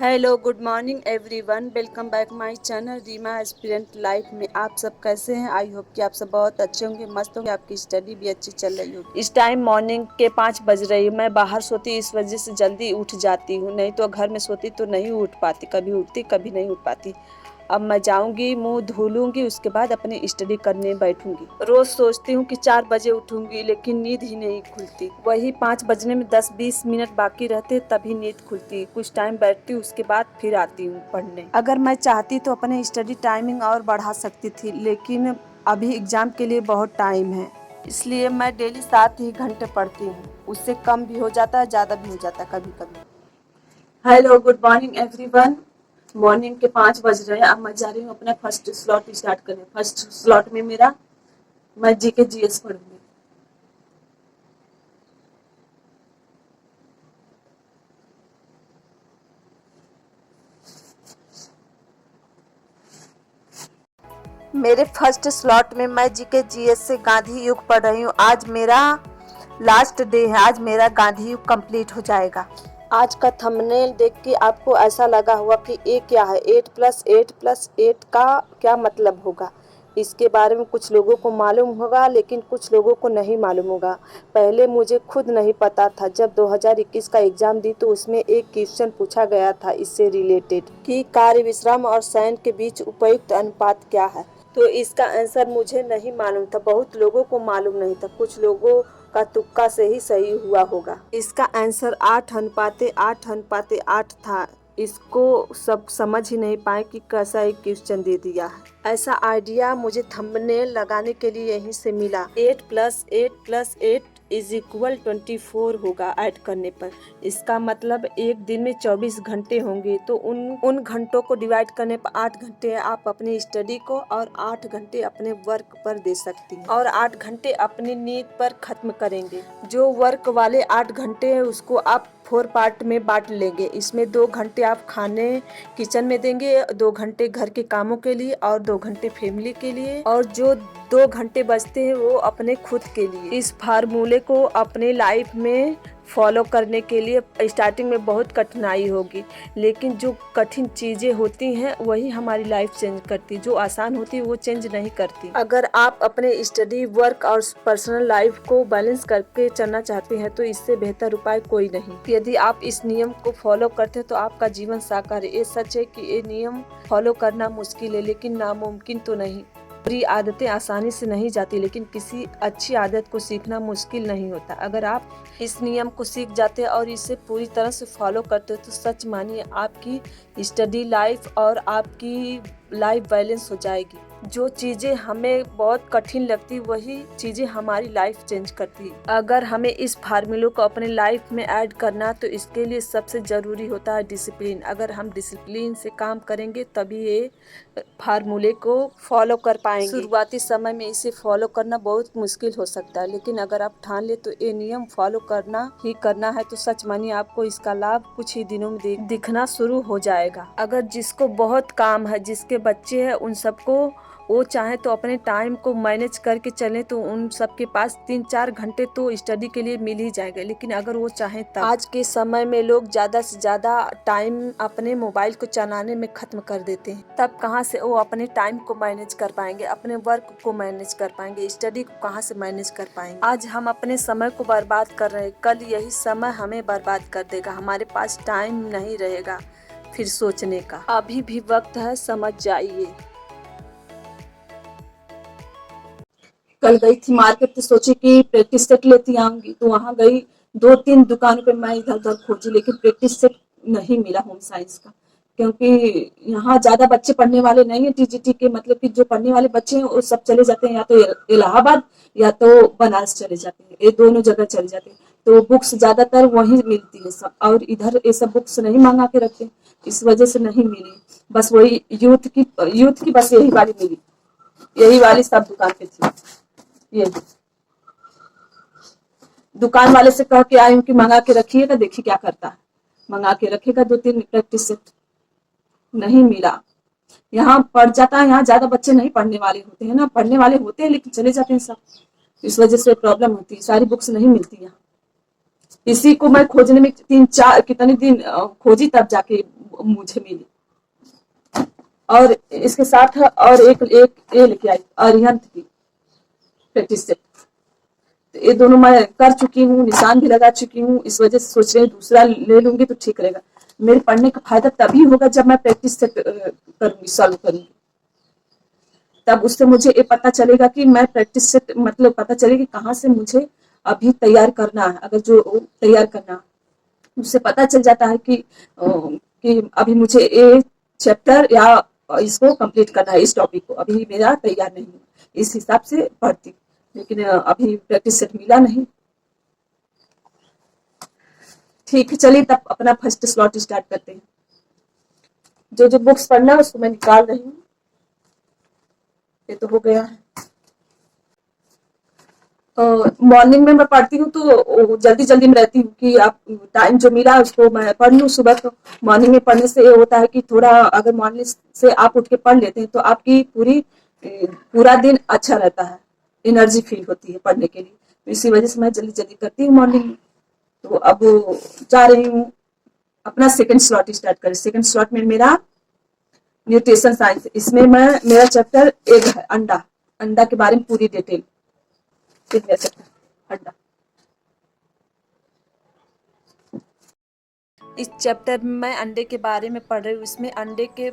Hello good morning everyone, welcome back my channel Reema aspirant life में। आप सब कैसे हैं? आई होप कि आप सब बहुत अच्छे होंगे, मस्त होंगे, आपकी स्टडी भी अच्छी चल रही होगी। इस टाइम मॉर्निंग के 5 बज रही है। मैं बाहर सोती इस वजह से जल्दी उठ जाती हूँ, नहीं तो घर में सोती तो नहीं उठ पाती, कभी उठती कभी नहीं उठ पाती। अब मैं जाऊंगी, मुंह धो लूंगी, उसके बाद अपनी स्टडी करने बैठूंगी। रोज सोचती हूँ कि 4 बजे उठूंगी, लेकिन नींद ही नहीं खुलती। वही 5 बजने में 10-20 मिनट बाकी रहते तभी नींद खुलती। कुछ टाइम बैठती हूँ, उसके बाद फिर आती हूँ पढ़ने। अगर मैं चाहती तो अपने स्टडी टाइमिंग और बढ़ा सकती थी, लेकिन अभी एग्जाम के लिए बहुत टाइम है, इसलिए मैं डेली 7 ही घंटे पढ़ती हूँ। उससे कम भी हो जाता है, ज़्यादा भी हो जाता है कभी कभी। Hello good morning everyone. Morning के 5 बज रहे हैं। अब मैं जा रही हूँ अपना फर्स्ट स्लॉट स्टार्ट करने। फर्स्ट स्लॉट में मेरा मैं जीके जीएस पढ़ूंगी। मेरे फर्स्ट स्लॉट में मैं जीके जीएस से गांधी युग पढ़ रही हूँ। आज मेरा लास्ट डे है, आज मेरा गांधी युग कंप्लीट हो जाएगा। आज का थंबनेल देख के आपको ऐसा लगा हुआ कि ये क्या है, 8+8+8 का क्या मतलब होगा। इसके बारे में कुछ लोगों को मालूम होगा, लेकिन कुछ लोगों को नहीं मालूम होगा। पहले मुझे खुद नहीं पता था। जब 2021 का एग्जाम दी तो उसमें एक क्वेश्चन पूछा गया था इससे रिलेटेड कि कार्य विश्राम और शयन के बीच उपयुक्त अनुपात क्या है। तो इसका आंसर मुझे नहीं मालूम था, बहुत लोगों को मालूम नहीं था, कुछ लोगों का तुक्का से ही सही हुआ होगा। इसका आंसर 8:8:8 था। इसको सब समझ ही नहीं पाए कि कैसा एक क्वेश्चन दे दिया है। ऐसा आइडिया मुझे थंबनेल लगाने के लिए यहीं से मिला। 8+8+8 इज इक्वल 24 होगा ऐड करने पर। इसका मतलब एक दिन में 24 घंटे होंगे, तो उन घंटों को डिवाइड करने पर 8 घंटे आप अपनी स्टडी को और 8 घंटे अपने वर्क पर दे सकती हैं, और 8 घंटे अपनी नींद पर खत्म करेंगे। जो वर्क वाले 8 घंटे हैं उसको आप 4 पार्ट में बांट लेंगे। इसमें 2 घंटे आप खाने किचन में देंगे, 2 घंटे घर के कामों के लिए और 2 घंटे फैमिली के लिए, और जो 2 घंटे बचते हैं वो अपने खुद के लिए। इस फार्मूले को अपने लाइफ में फॉलो करने के लिए स्टार्टिंग में बहुत कठिनाई होगी, लेकिन जो कठिन चीज़ें होती हैं वही हमारी लाइफ चेंज करती, जो आसान होती है वो चेंज नहीं करती। अगर आप अपने स्टडी, वर्क और पर्सनल लाइफ को बैलेंस करके चलना चाहते हैं तो इससे बेहतर उपाय कोई नहीं। यदि आप इस नियम को फॉलो करते हैं तो आपका जीवन साकार है। ये सच है कि ये नियम फॉलो करना मुश्किल है, लेकिन नामुमकिन तो नहीं। बुरी आदतें आसानी से नहीं जाती, लेकिन किसी अच्छी आदत को सीखना मुश्किल नहीं होता। अगर आप इस नियम को सीख जाते हैं और इसे पूरी तरह से फॉलो करते हो तो सच मानिए आपकी स्टडी लाइफ और आपकी लाइफ बैलेंस हो जाएगी। जो चीज़ें हमें बहुत कठिन लगती वही चीज़ें हमारी लाइफ चेंज करती है। अगर हमें इस फार्मूले को अपने लाइफ में ऐड करना तो इसके लिए सबसे ज़रूरी होता है डिसिप्लिन। अगर हम डिसिप्लिन से काम करेंगे तभी ये फार्मूले को फॉलो कर पाएंगे। शुरुआती समय में इसे फॉलो करना बहुत मुश्किल हो सकता है, लेकिन अगर आप ठान ले तो ये नियम फॉलो करना ही करना है तो सच मानिए आपको इसका लाभ कुछ ही दिनों में दिखना शुरू हो जाएगा। अगर जिसको बहुत काम है, जिसके बच्चे हैं, उन सबको वो चाहे तो अपने टाइम को मैनेज करके चलें तो उन सबके पास 3-4 घंटे तो स्टडी के लिए मिल ही जाएगा, लेकिन अगर वो चाहें तब। आज के समय में लोग ज़्यादा से ज़्यादा टाइम अपने मोबाइल को चलाने में ख़त्म कर देते हैं, तब कहाँ से वो अपने टाइम को मैनेज कर पाएंगे, अपने वर्क को मैनेज कर पाएंगे, स्टडी को कहाँ से मैनेज कर पाएंगे। आज हम अपने समय को बर्बाद कर रहे हैं, कल यही समय हमें बर्बाद कर देगा। हमारे पास टाइम नहीं रहेगा फिर सोचने का। अभी भी वक्त है, समझ जाइए। कल गई थी मार्केट तो सोची कि प्रैक्टिस सेट लेती आऊंगी, तो वहां गई, 2-3 दुकानों पे मैं इधर उधर खोजी, लेकिन प्रैक्टिस सेट नहीं मिला होम साइंस का, क्योंकि यहाँ ज्यादा बच्चे पढ़ने वाले नहीं है। टीजीटी के मतलब कि जो पढ़ने वाले बच्चे हैं वो सब चले जाते हैं या तो इलाहाबाद या तो बनारस चले जाते हैं, ये दोनों जगह चले जाते हैं, तो बुक्स ज्यादातर वहीं मिलती है सब, और इधर ये सब बुक्स नहीं मंगा के रखते, इस वजह से नहीं मिली। बस वही यूथ की बस यही वाली मिली, यही वाली सब दुकान पे थी। ये दुकान वाले से कह के आई हूँ कि मंगा के रखिएगा, देखिए क्या करता है। मंगा के रखेगा 2-3 प्रैक्टिस सेट, नहीं मिला। यहाँ पढ़ जाता है, यहाँ ज्यादा बच्चे नहीं पढ़ने वाले होते हैं ना, पढ़ने वाले होते हैं लेकिन चले जाते हैं सब, इस वजह से प्रॉब्लम होती है, सारी बुक्स नहीं मिलती यहाँ। इसी को मैं खोजने में 3-4 कितने दिन खोजी, तब जाके मुझे मिली। और इसके साथ और एक ये लेके आई अरिहंत की प्रैक्टिस सेट। तो ये दोनों मैं कर चुकी हूँ, निशान भी लगा चुकी हूँ। इस वजह से सोच रही हूँ दूसरा ले लूंगी तो ठीक रहेगा। मेरे पढ़ने का फायदा तभी होगा जब मैं प्रैक्टिस सेट करूंगी, सॉल्व करूंगी। तब उससे मुझे ये पता चलेगा कि मैं प्रैक्टिस सेट मतलब पता चलेगी कहाँ से मुझे अभी तैयार करना है। अगर जो तैयार करना उससे पता चल जाता है कि अभी मुझे ये चैप्टर या इसको कंप्लीट करना है, इस टॉपिक को अभी मेरा तैयार नहीं है, इस हिसाब से पढ़ती। लेकिन अभी प्रैक्टिस सेट मिला नहीं। ठीक है, चलिए तब अपना फर्स्ट स्लॉट स्टार्ट करते हैं। जो जो बुक्स पढ़ना है उसको मैं निकाल रही हूँ। ये तो हो गया है। मॉर्निंग में मैं पढ़ती हूँ तो जल्दी जल्दी में रहती हूँ कि आप टाइम जो मिला उसको मैं पढ़ लूँ सुबह। तो मॉर्निंग में पढ़ने से ये होता है कि थोड़ा अगर मॉर्निंग से आप उठ के पढ़ लेते हैं तो आपकी पूरा दिन अच्छा रहता है, एनर्जी फील होती है पढ़ने के लिए। तो इसी वजह से मैं जल्दी जल्दी करती हूँ मॉर्निंग में। तो अब जा रही हूँ अपना सेकंड स्लॉट स्टार्ट करें। सेकंड स्लॉट में मेरा न्यूट्रिशन साइंस, इसमें मैं मेरा चैप्टर एग है, अंडा। अंडा के बारे में पूरी डिटेल अंडा। इस चैप्टर में मैं अंडे के बारे में पढ़ रही हूँ। इसमें अंडे के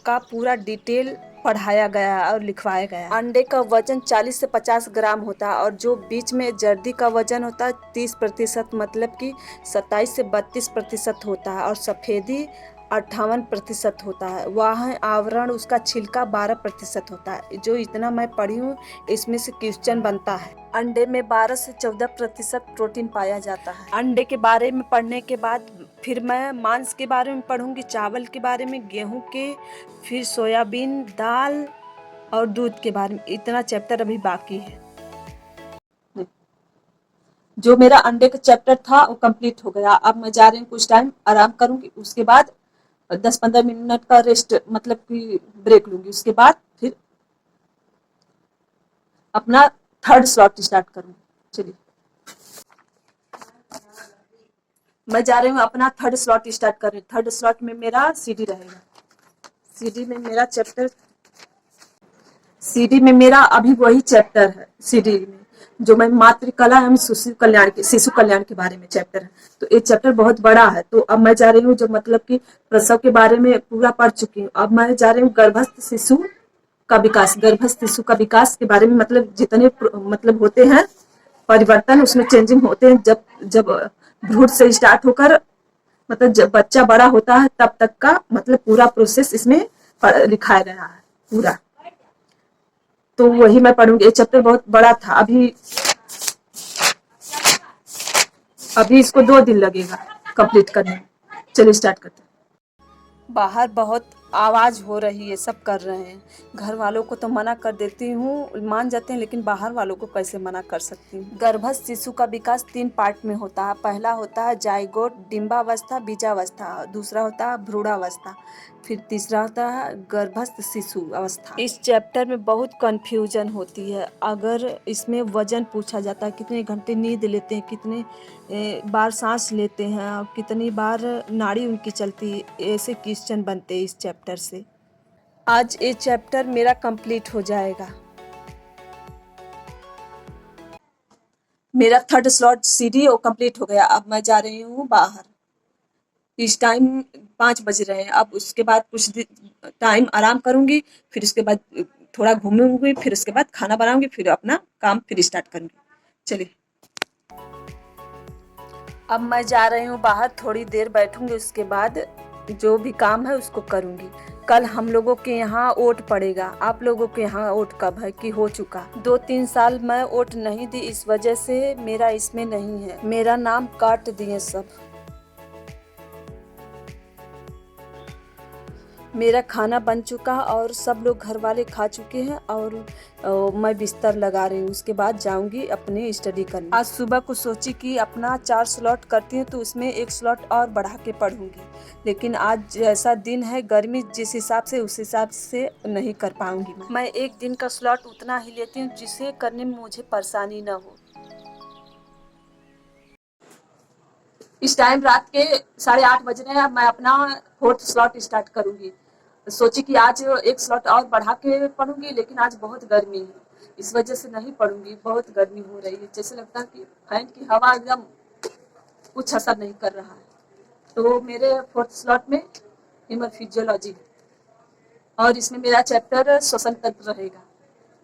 का पूरा डिटेल पढ़ाया गया है और लिखवाया गया है। अंडे का वजन 40 से 50 ग्राम होता है और जो बीच में जर्दी का वजन होता है 30%, मतलब कि 27 से 32% होता है और सफ़ेदी 58% होता है। वह आवरण उसका छिलका 12% होता है। जो इतना मैं पढ़ी हूँ इसमें से क्वेश्चन बनता है। अंडे में 12 से 14% प्रोटीन पाया जाता है। अंडे के बारे में पढ़ने के बाद फिर मैं मांस के बारे में पढ़ूंगी, चावल के बारे में, गेहूं के, फिर सोयाबीन, दाल और दूध के बारे में। इतना चैप्टर अभी बाकी है। जो मेरा अंडे का चैप्टर था वो कंप्लीट हो गया। अब मैं जा रही हूँ, कुछ टाइम आराम करूंगी, उसके बाद 10-15 मिनट का रेस्ट मतलब कि ब्रेक लूंगी। उसके बाद फिर अपना थर्ड स्लॉट स्टार्ट करूंगी। चलिए मैं जा रही हूँ अपना थर्ड स्लॉट स्टार्ट कर रही हूँ। थर्ड स्लॉट में मेरा सीडी रहेगा। सीडी में मेरा चैप्टर, सीडी में मेरा अभी वही चैप्टर है। सीडी में जो मैं मातृकला एवं शिशु कल्याण के बारे में चैप्टर है। तो ये चैप्टर बहुत बड़ा है। तो अब मैं जा रही हूँ जो मतलब कि प्रसव के बारे में पूरा पढ़ चुकी हूँ। अब मैं जा रही हूँ गर्भस्थ शिशु का विकास, गर्भस्थ शिशु का विकास के बारे में, मतलब जितने मतलब होते हैं परिवर्तन, उसमें चेंजिंग होते हैं जब जब भ्रूण से स्टार्ट होकर मतलब जब बच्चा बड़ा होता है तब तक का मतलब पूरा प्रोसेस इसमें लिखाया गया है पूरा। तो वही मैं पढ़ूंगी। ये चैप्टर बहुत बड़ा था। अभी इसको 2 दिन लगेगा कंप्लीट करने में। चलिए स्टार्ट करते हैं। बाहर बहुत आवाज़ हो रही है, सब कर रहे हैं। घर वालों को तो मना कर देती हूँ, मान जाते हैं, लेकिन बाहर वालों को कैसे मना कर सकती हूँ। गर्भस्थ शिशु का विकास 3 पार्ट में होता है। पहला होता है जाइगोट, डिम्बावस्था, बीजावस्था। दूसरा होता है भ्रूणावस्था। फिर तीसरा होता है गर्भस्थ शिशु अवस्था। इस चैप्टर में बहुत कंफ्यूजन होती है। अगर इसमें वजन पूछा जाता है, कितने घंटे नींद लेते हैं, कितने बार सांस लेते हैं और कितनी बार नाड़ी उनकी चलती है, ऐसे क्वेश्चन बनते हैं इस चैप्टर से। आज ये चैप्टर मेरा कंप्लीट हो जाएगा। मेरा थर्ड स्लॉट सीडी वो कंप्लीट हो गया। अब मैं जा रही हूँ बाहर। इस टाइम 5 बज रहे हैं। अब उसके बाद कुछ टाइम आराम करूंगी, फिर उसके बाद थोड़ा घूमूंगी, फिर उसके बाद खाना बनाऊंगी, फिर अपना काम फिर स्टार्ट करूंगी। चलिए अब मैं जा रही हूँ बाहर, थोड़ी देर बैठूंगी, उसके बाद जो भी काम है उसको करूंगी। कल हम लोगों के यहाँ वोट पड़ेगा। आप लोगों के यहाँ वोट कब है कि हो चुका? 2-3 साल मैं वोट नहीं दी, इस वजह से मेरा इसमें नहीं है। मेरा नाम काट दिए सब। मेरा खाना बन चुका और सब लोग घर वाले खा चुके हैं और मैं बिस्तर लगा रही हूँ। उसके बाद जाऊंगी अपनी स्टडी करने। आज सुबह को सोची कि अपना 4 स्लॉट करती हूँ तो उसमें 1 स्लॉट और बढ़ा के पढ़ूंगी, लेकिन आज जैसा दिन है, गर्मी जिस हिसाब से, उस हिसाब से नहीं कर पाऊंगी। मैं 1 दिन का स्लॉट उतना ही लेती हूँ जिसे करने में मुझे परेशानी न हो। इस टाइम रात के 8:30 बज रहे हैं। अब मैं अपना 4th स्लॉट स्टार्ट करूंगी। सोची कि आज एक स्लॉट और बढ़ा के पढ़ूंगी, लेकिन आज बहुत गर्मी है, इस वजह से नहीं पढ़ूंगी। बहुत गर्मी हो रही है, जैसे लगता है कि फैन की हवा एकदम कुछ असर नहीं कर रहा है। तो मेरे 4th स्लॉट में ह्यूमन फिजियोलॉजी है और इसमें मेरा चैप्टर श्वसन तंत्र रहेगा।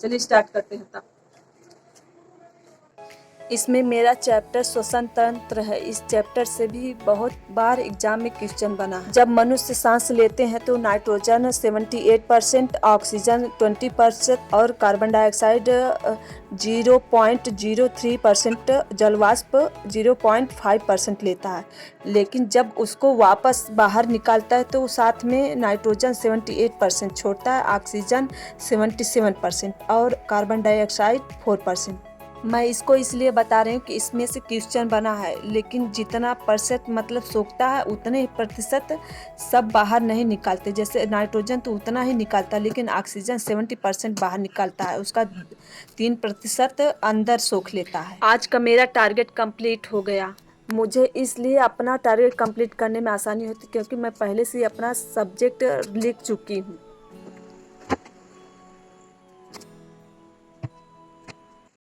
चलिए स्टार्ट करते हैं तब। इसमें मेरा चैप्टर श्वसन तंत्र है। इस चैप्टर से भी बहुत बार एग्जाम में क्वेश्चन बना है। जब मनुष्य सांस लेते हैं तो नाइट्रोजन 78%, ऑक्सीजन 20% और कार्बन डाइऑक्साइड 0.03%, जलवाष्प 0.5% लेता है। लेकिन जब उसको वापस बाहर निकालता है तो साथ में नाइट्रोजन 78% छोड़ता है, ऑक्सीजन 77% और कार्बन डाइऑक्साइड 4%। मैं इसको इसलिए बता रही हूँ कि इसमें से क्वेश्चन बना है, लेकिन जितना % मतलब सोखता है उतने ही प्रतिशत सब बाहर नहीं निकालते। जैसे नाइट्रोजन तो उतना ही निकालता है, लेकिन ऑक्सीजन 70% बाहर निकालता है, उसका 3% अंदर सोख लेता है। आज का मेरा टारगेट कंप्लीट हो गया। मुझे इसलिए अपना टारगेट कंप्लीट करने में आसानी होती क्योंकि मैं पहले से ही अपना सब्जेक्ट लिख चुकी हूँ।